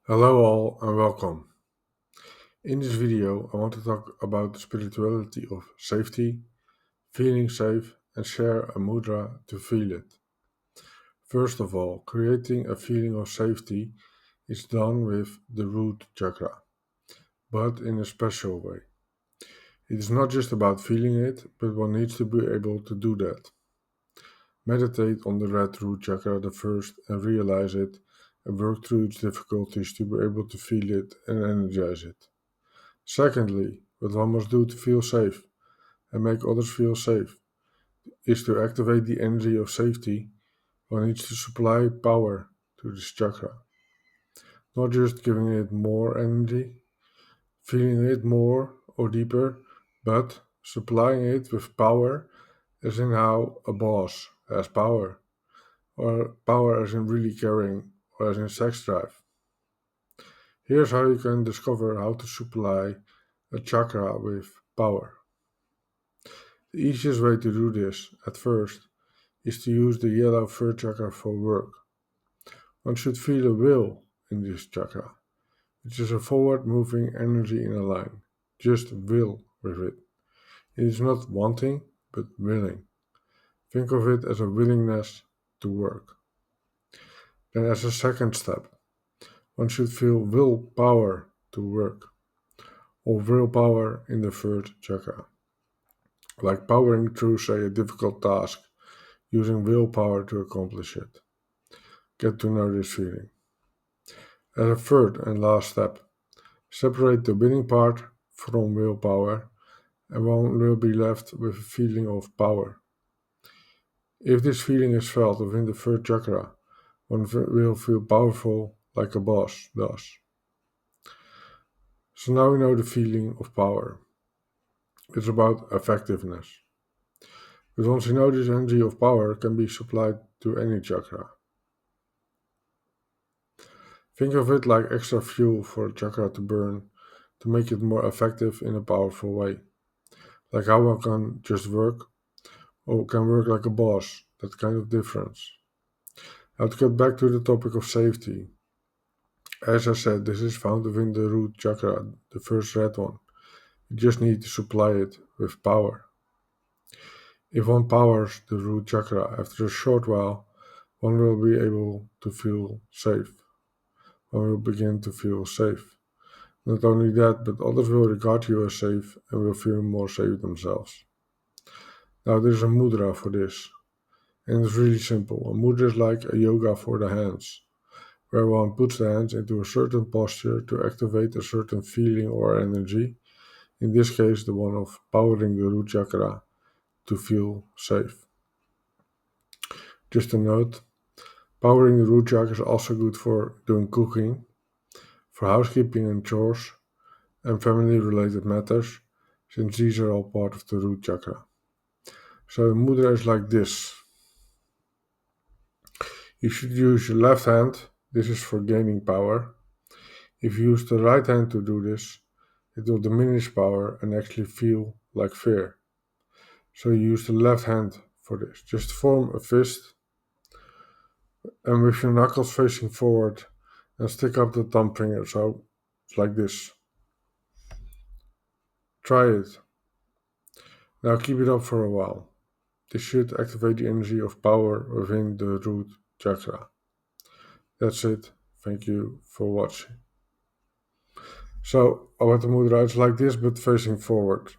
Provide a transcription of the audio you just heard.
Hello all and welcome. In this video I want to talk about the spirituality of safety, feeling safe and share a mudra to feel it. First of all, creating a feeling of safety is done with the root chakra, but in a special way. It is not just about feeling it, but one needs to be able to do that. Meditate on the red root chakra the first and realize it and work through its difficulties to be able to feel it and energize it. Secondly, what one must do to feel safe and make others feel safe is to activate the energy of safety. One needs to supply power to this chakra, not just giving it more energy, feeling it more or deeper, but supplying it with power, as in how a boss has power, or power as in really caring, or as in sex drive. Here's how you can discover how to supply a chakra with power. The easiest way to do this, at first, is to use the yellow third chakra for work. One should feel a will in this chakra, which is a forward moving energy in a line. Just will with it. It is not wanting, but willing. Think of it as a willingness to work. Then, as a second step, one should feel willpower to work, or willpower in the third chakra, like powering through, say, a difficult task, using willpower to accomplish it. Get to know this feeling. As a third and last step, separate the winning part from willpower, and one will be left with a feeling of power. If this feeling is felt within the third chakra, one will feel powerful like a boss does. So now we know the feeling of power. It's about effectiveness. But once you know this energy of power can be supplied to any chakra. Think of it like extra fuel for a chakra to burn to make it more effective in a powerful way. Like how one can just work or can work like a boss, that kind of difference. Now to get back to the topic of safety. As I said, this is found within the root chakra, the first red one. You just need to supply it with power. If one powers the root chakra after a short while, one will be able to feel safe. One will begin to feel safe. Not only that, but others will regard you as safe and will feel more safe themselves. Now there's a mudra for this, and it's really simple. A mudra is like a yoga for the hands, where one puts the hands into a certain posture to activate a certain feeling or energy, in this case the one of powering the root chakra to feel safe. Just a note, powering the root chakra is also good for doing cooking, for housekeeping and chores, and family related matters, since these are all part of the root chakra. So the mudra is like this. You should use your left hand, this is for gaining power. If you use the right hand to do this, it will diminish power and actually feel like fear. So you use the left hand for this. Just form a fist and with your knuckles facing forward and stick up the thumb finger, so it's like this. Try it. Now keep it up for a while. This should activate the energy of power within the root chakra. That's it. Thank you for watching. So, about the mudra, it's like this but facing forward.